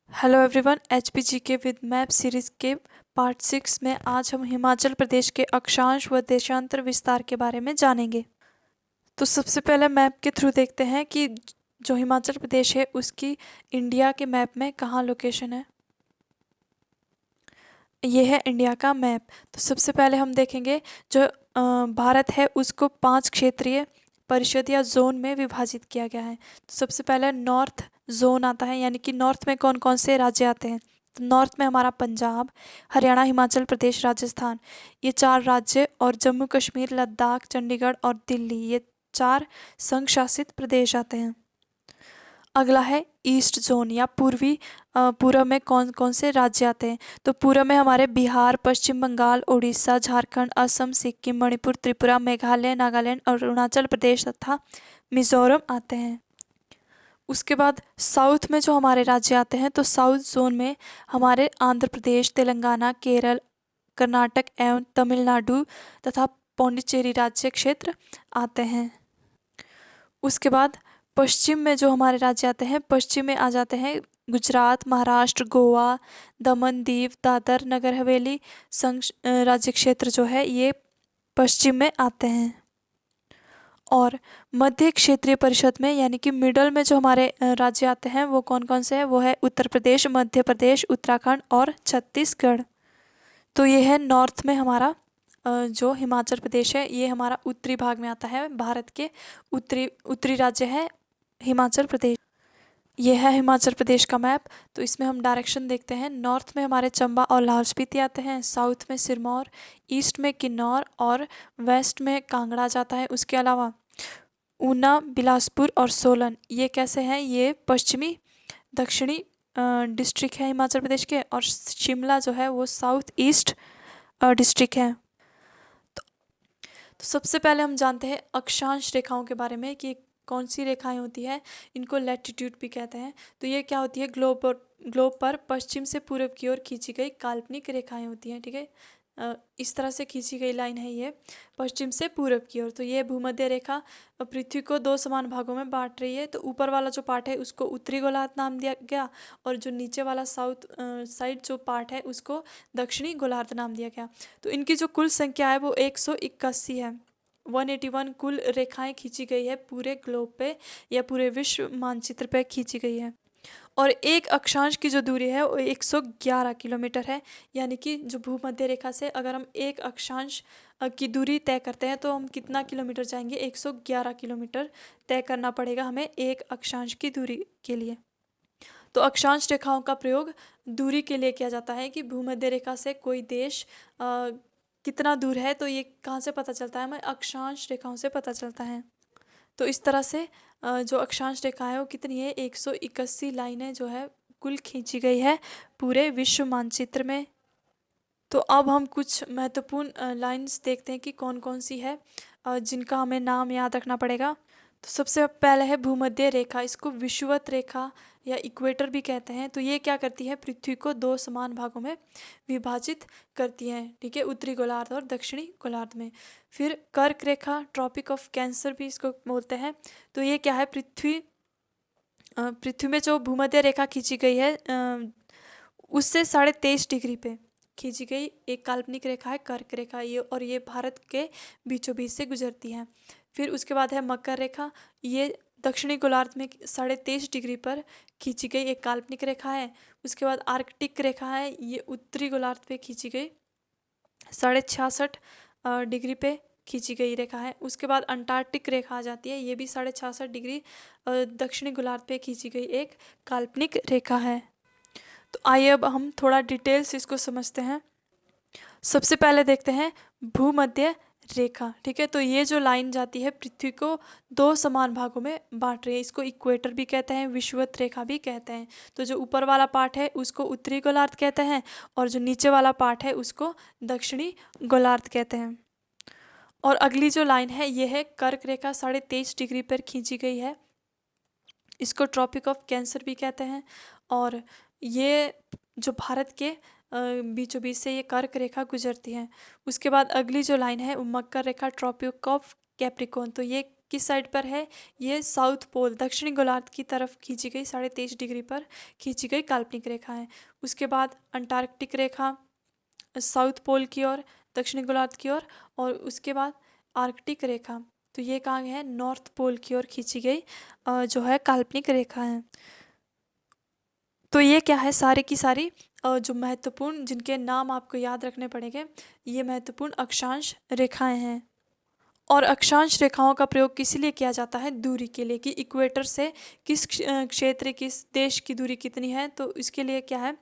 Hello everyone, HPG के with map series के part 6 में आज हम हिमाचल प्रदेश के अक्षांश व देशांतर विस्तार के बारे में जानेंगे। तो सबसे पहले मैप के थ्रू देखते हैं कि जो हिमाचल प्रदेश है उसकी इंडिया के मैप में कहाँ लोकेशन है। ये है इंडिया का मैप। तो सबसे पहले हम देखेंगे जो भारत है उसको 5 क्षेत्रीय परिषद या जोन में विभाजित किया गया है। तो सबसे पहले नॉर्थ जोन आता है, यानी कि नॉर्थ में कौन कौन से राज्य आते हैं। तो नॉर्थ में हमारा पंजाब, हरियाणा, हिमाचल प्रदेश, राजस्थान, ये 4 राज्य, और जम्मू कश्मीर, लद्दाख, चंडीगढ़ और दिल्ली, ये 4 संघ शासित प्रदेश आते हैं। अगला है ईस्ट जोन या पूर्व में कौन कौन से राज्य आते हैं। तो पूर्व में हमारे बिहार, पश्चिम बंगाल, उड़ीसा, झारखंड, असम, सिक्किम, मणिपुर, त्रिपुरा, मेघालय, नागालैंड और अरुणाचल प्रदेश तथा मिजोरम आते हैं। उसके बाद साउथ में जो हमारे राज्य आते हैं, तो साउथ जोन में हमारे आंध्र प्रदेश, तेलंगाना, केरल, कर्नाटक एवं तमिलनाडु तथा पौंडीचेरी राज्य क्षेत्र आते हैं। उसके बाद पश्चिम में जो हमारे राज्य आते हैं, पश्चिम में आ जाते हैं गुजरात, महाराष्ट्र, गोवा, दमन दीव, दादर नगर हवेली संघ राज्य क्षेत्र जो है ये पश्चिम में आते हैं। और मध्य क्षेत्रीय परिषद में यानी कि मिडल में जो हमारे राज्य आते हैं वो कौन कौन से हैं, वो है उत्तर प्रदेश, मध्य प्रदेश, उत्तराखंड और छत्तीसगढ़। तो ये है नॉर्थ में हमारा जो हिमाचल प्रदेश है, ये हमारा उत्तरी भाग में आता है। भारत के उत्तरी राज्य है हिमाचल प्रदेश। ये है हिमाचल प्रदेश का मैप। तो इसमें हम डायरेक्शन देखते हैं। नॉर्थ में हमारे चंबा और लाहौल स्पीति आते हैं, साउथ में सिरमौर, ईस्ट में किन्नौर और वेस्ट में कांगड़ा जाता है। उसके अलावा ऊना, बिलासपुर और सोलन ये कैसे हैं, ये पश्चिमी दक्षिणी डिस्ट्रिक्ट है हिमाचल प्रदेश के, और शिमला जो है वो साउथ ईस्ट डिस्ट्रिक्ट है। तो सबसे पहले हम जानते हैं अक्षांश रेखाओं के बारे में कि कौन सी रेखाएं होती है। इनको लैटिट्यूड भी कहते हैं। तो ये क्या होती है, ग्लोब पर पश्चिम से पूर्व की ओर खींची गई काल्पनिक रेखाएं होती हैं। ठीक है, इस तरह से खींची गई लाइन है ये पश्चिम से पूर्व की ओर। तो ये भूमध्य रेखा पृथ्वी को 2 समान भागों में बांट रही है। तो ऊपर वाला जो पार्ट है उसको उत्तरी गोलार्ध नाम दिया गया, और जो नीचे वाला साउथ साइड जो पार्ट है उसको दक्षिणी गोलार्ध नाम दिया गया। तो इनकी जो कुल संख्या है वो 181 है। 181 कुल रेखाएं खींची गई है पूरे ग्लोब पे या पूरे विश्व मानचित्र पे खींची गई है। और एक अक्षांश की जो दूरी है वो 111 किलोमीटर है। यानी कि जो भूमध्य रेखा से अगर हम एक अक्षांश की दूरी तय करते हैं तो हम कितना किलोमीटर जाएंगे, 111 किलोमीटर तय करना पड़ेगा हमें एक अक्षांश की दूरी के लिए। तो अक्षांश रेखाओं का प्रयोग दूरी के लिए किया जाता है कि भूमध्य रेखा से कोई देश कितना दूर है। तो ये कहाँ से पता चलता है, हमें अक्षांश रेखाओं से पता चलता है। तो इस तरह से जो अक्षांश रेखा है वो कितनी है, 181 लाइनें जो है कुल खींची गई है पूरे विश्व मानचित्र में। तो अब हम कुछ महत्वपूर्ण लाइंस देखते हैं कि कौन कौन सी है जिनका हमें नाम याद रखना पड़ेगा। तो सबसे पहले है भूमध्य रेखा। इसको विषुवत रेखा या इक्वेटर भी कहते हैं। तो ये क्या करती है, पृथ्वी को 2 समान भागों में विभाजित करती है। ठीक है, उत्तरी गोलार्ध और दक्षिणी गोलार्ध में। फिर कर्क रेखा, ट्रॉपिक ऑफ कैंसर भी इसको बोलते हैं। तो ये क्या है, पृथ्वी में जो भूमध्य रेखा खींची गई है उससे 23.5 डिग्री पे खींची गई एक काल्पनिक रेखा है कर्क रेखा, ये और ये भारत के बीचों बीच से गुजरती है। फिर उसके बाद है मकर रेखा। ये दक्षिणी गोलार्ध में 23.5 डिग्री पर खींची गई एक काल्पनिक रेखा है। उसके बाद आर्कटिक रेखा है, ये उत्तरी गोलार्ध पे खींची गई 66.5 डिग्री पे खींची गई रेखा है। उसके बाद अंटार्कटिक रेखा आ जाती है, ये भी 66.5 डिग्री दक्षिणी गोलार्ध पे खींची गई एक काल्पनिक रेखा है। तो आइए अब हम थोड़ा डिटेल से इसको समझते हैं। सबसे पहले देखते हैं भूमध्य रेखा। ठीक है, तो ये जो लाइन जाती है पृथ्वी को 2 समान भागों में बांट रही है। इसको इक्वेटर भी कहते हैं, विषुवत रेखा भी कहते हैं। तो जो ऊपर वाला पार्ट है उसको उत्तरी गोलार्ध कहते हैं, और जो नीचे वाला पार्ट है उसको दक्षिणी गोलार्ध कहते हैं। और अगली जो लाइन है ये है कर्क रेखा, 23.5 डिग्री पर खींची गई है। इसको ट्रॉपिक ऑफ कैंसर भी कहते हैं। और ये जो भारत के बीचों बीच से ये कर्क रेखा गुजरती है। उसके बाद अगली जो लाइन है वो मकर रेखा, ट्रॉपिक ऑफ कैप्रिकॉर्न। तो ये किस साइड पर है, ये साउथ पोल दक्षिणी गोलार्ध की तरफ खींची गई 23.5 डिग्री पर खींची गई काल्पनिक रेखा है। उसके बाद अंटार्कटिक रेखा साउथ पोल की ओर, दक्षिणी गोलार्ध की ओर, और उसके बाद आर्कटिक रेखा, तो ये कहाँ है, नॉर्थ पोल की ओर खींची गई जो है काल्पनिक रेखा है। तो ये क्या है, सारी की सारी जो महत्वपूर्ण जिनके नाम आपको याद रखने पड़ेंगे, ये महत्वपूर्ण अक्षांश रेखाएं हैं। और अक्षांश रेखाओं का प्रयोग किस लिए किया जाता है, दूरी के लिए, कि इक्वेटर से किस क्षेत्र किस देश की दूरी कितनी है, तो इसके लिए क्या है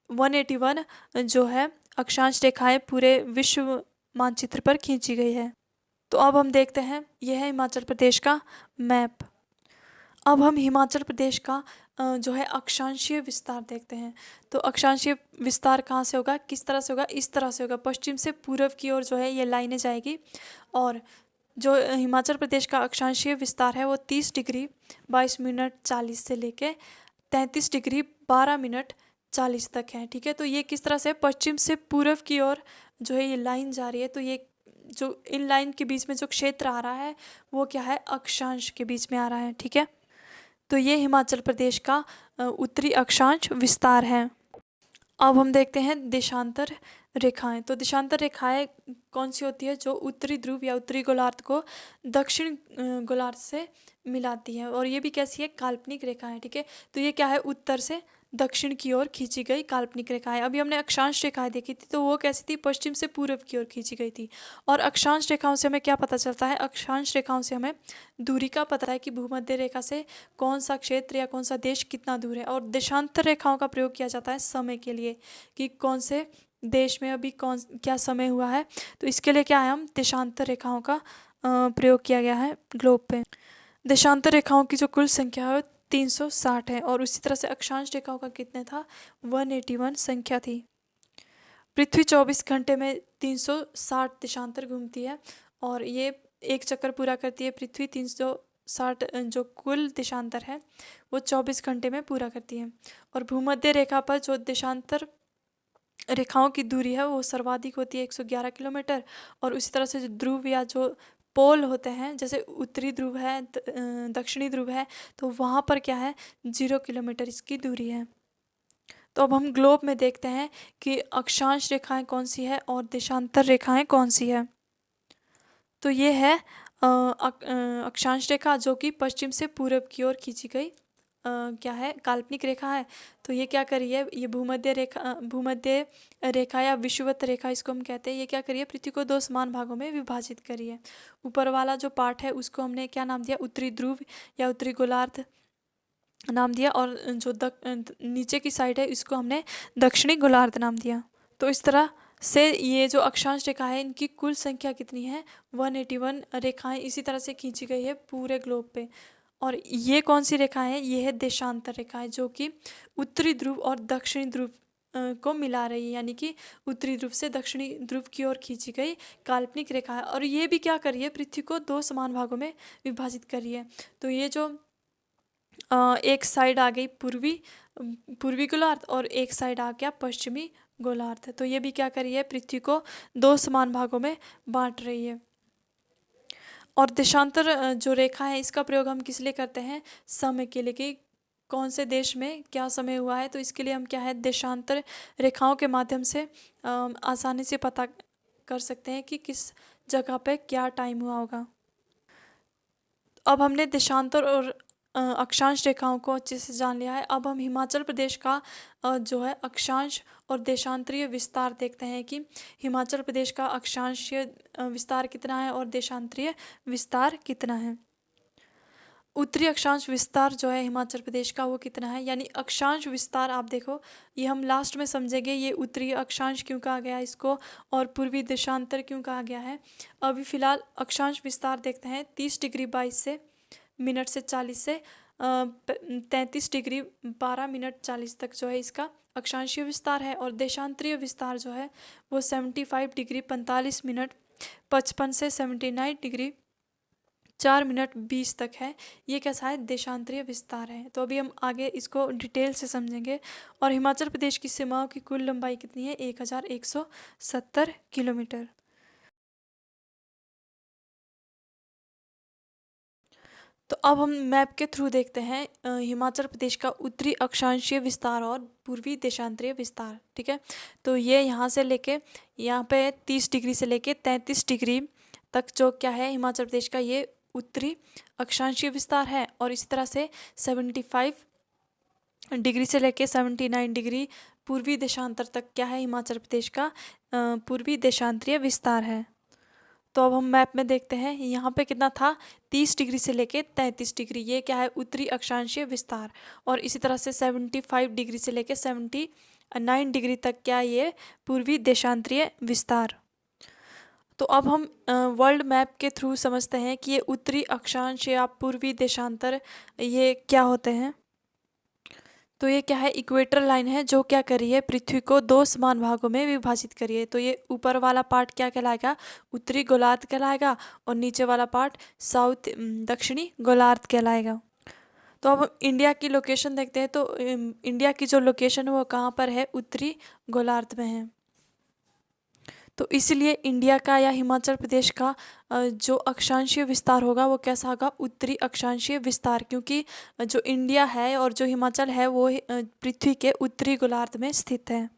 181 जो है अक्षांश रेखाएं पूरे विश्व मानचित्र पर खींची गई है। तो अब हम देखते हैं, यह है हिमाचल प्रदेश का मैप। अब हम हिमाचल प्रदेश का जो है अक्षांशीय विस्तार देखते हैं। तो अक्षांशीय विस्तार कहाँ से होगा, किस तरह से होगा, इस तरह से होगा, पश्चिम से पूर्व की ओर जो है ये लाइनें जाएगी। और जो हिमाचल प्रदेश का अक्षांशीय विस्तार है वो 30 डिग्री 22 मिनट 40 से लेके 33 डिग्री 12 मिनट 40 तक है। ठीक है, तो ये किस तरह से पश्चिम से पूर्व की ओर जो है ये लाइन जा रही है। तो ये जो इन लाइन के बीच में जो क्षेत्र आ रहा है वो क्या है, अक्षांश के बीच में आ रहा है। ठीक है, तो ये हिमाचल प्रदेश का उत्तरी अक्षांश विस्तार है। अब हम देखते हैं देशांतर रेखाएं। तो देशांतर रेखाएं कौन सी होती है, जो उत्तरी ध्रुव या उत्तरी गोलार्ध को दक्षिण गोलार्ध से मिलाती है, और ये भी कैसी है, काल्पनिक रेखाएं। ठीक है, तो ये क्या है, उत्तर से दक्षिण की ओर खींची गई काल्पनिक रेखाएं। अभी हमने अक्षांश रेखाएं देखी थी, तो वो कैसी थी, पश्चिम से पूर्व की ओर खींची गई थी। और अक्षांश रेखाओं से हमें क्या पता चलता है, अक्षांश रेखाओं से हमें दूरी का पता है कि भूमध्य रेखा से कौन सा क्षेत्र या कौन सा देश कितना दूर है। और देशांतर रेखाओं का प्रयोग किया जाता है समय के लिए, कि कौन से देश में अभी कौन क्या समय हुआ है। तो इसके लिए क्या है, हम देशांतर रेखाओं का प्रयोग किया गया है ग्लोब पे। देशांतर रेखाओं की जो कुल संख्या है 360 है, और उसी तरह से अक्षांश रेखाओं का कितने था, 181 संख्या थी। पृथ्वी 24 घंटे में 360 देशांतर घूमती है, और ये एक चक्कर पूरा करती है। पृथ्वी 360 जो कुल देशांतर है वो 24 घंटे में पूरा करती है। और भूमध्य रेखा पर जो देशांतर रेखाओं की दूरी है वो सर्वाधिक होती है 111 किलोमीटर। और उसी तरह से जो ध्रुव या जो पोल होते हैं, जैसे उत्तरी ध्रुव है, दक्षिणी ध्रुव है, तो वहाँ पर क्या है, 0 किलोमीटर इसकी दूरी है। तो अब हम ग्लोब में देखते हैं कि अक्षांश रेखाएं कौन सी है और देशांतर रेखाएं कौन सी है। तो ये है अक्षांश रेखा, जो कि पश्चिम से पूर्व की ओर खींची गई क्या है, काल्पनिक रेखा है। तो ये क्या करी है, ये भूमध्य रेखा या विषुवत रेखा इसको हम कहते हैं। ये क्या करी है, पृथ्वी को 2 समान भागों में विभाजित करी है। ऊपर वाला जो पार्ट है उसको हमने क्या नाम दिया, उत्तरी ध्रुव या उत्तरी गोलार्ध नाम दिया, और जो नीचे की साइड है इसको हमने दक्षिणी गोलार्ध नाम दिया। तो इस तरह से ये जो अक्षांश रेखा है इनकी कुल संख्या कितनी है, 181 रेखाएं इसी तरह से खींची गई है पूरे ग्लोब पे। और ये कौन सी रेखा है, ये है देशांतर रेखा है, जो कि उत्तरी ध्रुव और दक्षिणी ध्रुव को मिला रही है, यानी कि उत्तरी ध्रुव से दक्षिणी ध्रुव की ओर खींची गई काल्पनिक रेखा है। और ये भी क्या कर रही है, पृथ्वी को 2 समान भागों में विभाजित कर रही है। तो ये जो एक साइड आ गई पूर्वी गोलार्ध, और एक साइड आ गया पश्चिमी गोलार्ध। तो ये भी क्या कर रही है, पृथ्वी को 2 समान भागों में बांट रही है। और देशांतर जो रेखा है इसका प्रयोग हम किस लिए करते हैं, समय के लिए, कि कौन से देश में क्या समय हुआ है। तो इसके लिए हम क्या है, देशांतर रेखाओं के माध्यम से आसानी से पता कर सकते हैं कि किस जगह पे क्या टाइम हुआ होगा। अब हमने देशांतर और अक्षांश रेखाओं को अच्छे से जान लिया है। अब हम हिमाचल प्रदेश का जो है अक्षांश और देशांतरीय विस्तार देखते हैं कि हिमाचल प्रदेश का अक्षांशीय विस्तार कितना है और देशांतरीय विस्तार कितना है। उत्तरी अक्षांश विस्तार जो है हिमाचल प्रदेश का वो कितना है, यानी अक्षांश विस्तार आप देखो, ये हम लास्ट में समझेंगे ये उत्तरी अक्षांश क्यों कहा गया इसको, और पूर्वी देशांतर क्यों कहा गया है। अभी फिलहाल अक्षांश विस्तार देखते हैं, 30 डिग्री 22 से मिनट से 40 से 33 डिग्री 12 मिनट 40 तक जो है इसका अक्षांशीय विस्तार है। और देशांतरीय विस्तार जो है वो 75 डिग्री 45 मिनट 55 से 79 डिग्री 4 मिनट 20 तक है। ये कैसा है, देशांतरीय विस्तार है। तो अभी हम आगे इसको डिटेल से समझेंगे। और हिमाचल प्रदेश की सीमाओं की कुल लंबाई कितनी है, 1170 किलोमीटर। तो अब हम मैप के थ्रू देखते हैं हिमाचल प्रदेश का उत्तरी अक्षांशीय विस्तार और पूर्वी देशांतरीय विस्तार। ठीक है, तो ये यहाँ से लेके यहाँ पे 30 डिग्री से लेके 33 डिग्री तक जो क्या है हिमाचल प्रदेश का ये उत्तरी अक्षांशीय विस्तार है। और इसी तरह से 75 डिग्री से लेके 79 डिग्री पूर्वी देशांतर तक क्या है हिमाचल प्रदेश का पूर्वी देशांतरीय विस्तार है। तो अब हम मैप में देखते हैं यहाँ पे कितना था, 30 डिग्री से लेके 33 डिग्री, ये क्या है उत्तरी अक्षांशीय विस्तार। और इसी तरह से 75 डिग्री से लेके 79 डिग्री तक क्या ये पूर्वी देशांतरीय विस्तार। तो अब हम वर्ल्ड मैप के थ्रू समझते हैं कि ये उत्तरी अक्षांश या पूर्वी देशांतर ये क्या होते हैं। तो ये क्या है, इक्वेटर लाइन है जो क्या कर रही है, पृथ्वी को 2 समान भागों में विभाजित करी है। तो ये ऊपर वाला पार्ट क्या कहलाएगा, उत्तरी गोलार्ध कहलाएगा, और नीचे वाला पार्ट दक्षिणी गोलार्ध कहलाएगा। तो अब इंडिया की लोकेशन देखते हैं। तो इंडिया की जो लोकेशन है वो कहाँ पर है, उत्तरी गोलार्ध में है। तो इसलिए इंडिया का या हिमाचल प्रदेश का जो अक्षांशीय विस्तार होगा वो कैसा होगा, उत्तरी अक्षांशीय विस्तार, क्योंकि जो इंडिया है और जो हिमाचल है वो पृथ्वी के उत्तरी गोलार्ध में स्थित है।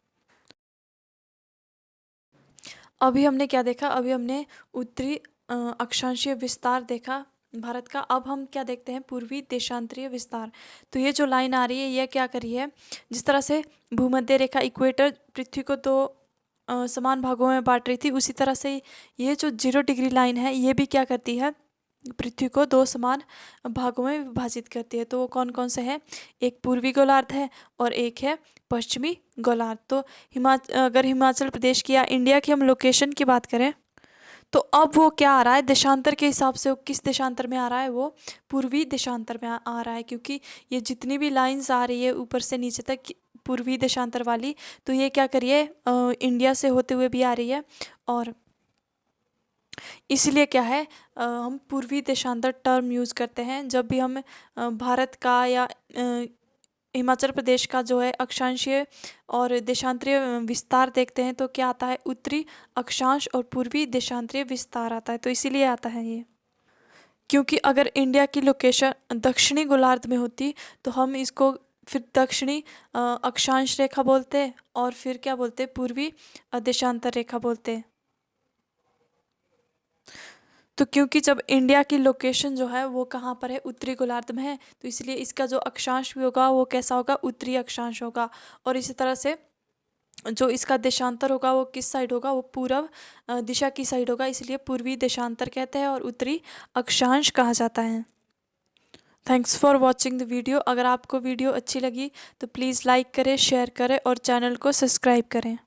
अभी हमने क्या देखा, अभी हमने उत्तरी अक्षांशीय विस्तार देखा भारत का। अब हम क्या देखते हैं, पूर्वी देशांतरीय विस्तार। तो ये जो लाइन आ रही है ये क्या कर रही है, जिस तरह से भूमध्य रेखा इक्वेटर पृथ्वी को 2 समान भागों में बांट रही थी, उसी तरह से ये जो 0 डिग्री लाइन है ये भी क्या करती है, पृथ्वी को 2 समान भागों में विभाजित करती है। तो वो कौन कौन से हैं, एक पूर्वी गोलार्ध है और एक है पश्चिमी गोलार्ध। तो अगर हिमाचल प्रदेश की या इंडिया की हम लोकेशन की बात करें तो अब वो क्या आ रहा है, देशांतर के हिसाब से वो किस देशांतर में आ रहा है, वो पूर्वी देशांतर में आ रहा है। क्योंकि ये जितनी भी लाइंस आ रही है ऊपर से नीचे तक पूर्वी देशांतर वाली, तो ये क्या करिए इंडिया से होते हुए भी आ रही है। और इसलिए क्या है हम पूर्वी देशांतर टर्म यूज़ करते हैं जब भी हम भारत का या हिमाचल प्रदेश का जो है अक्षांशीय और देशांतरीय विस्तार देखते हैं। तो क्या आता है, उत्तरी अक्षांश और पूर्वी देशांतरीय विस्तार आता है। तो इसीलिए आता है ये, क्योंकि अगर इंडिया की लोकेशन दक्षिणी गोलार्ध में होती तो हम इसको फिर दक्षिणी अक्षांश रेखा बोलते और फिर क्या बोलते, पूर्वी देशांतर रेखा बोलते। तो क्योंकि जब इंडिया की लोकेशन जो है वो कहाँ पर है, उत्तरी गोलार्ध में है, तो इसलिए इसका जो अक्षांश भी होगा वो कैसा होगा, उत्तरी अक्षांश होगा। और इसी तरह से जो इसका देशांतर होगा वो किस साइड होगा, वो पूर्व दिशा की साइड होगा, इसलिए पूर्वी देशांतर कहते हैं और उत्तरी अक्षांश कहा जाता है। Thanks for watching the video. अगर आपको वीडियो अच्छी लगी तो प्लीज़ लाइक करें, शेयर करें और चैनल को सब्सक्राइब करें।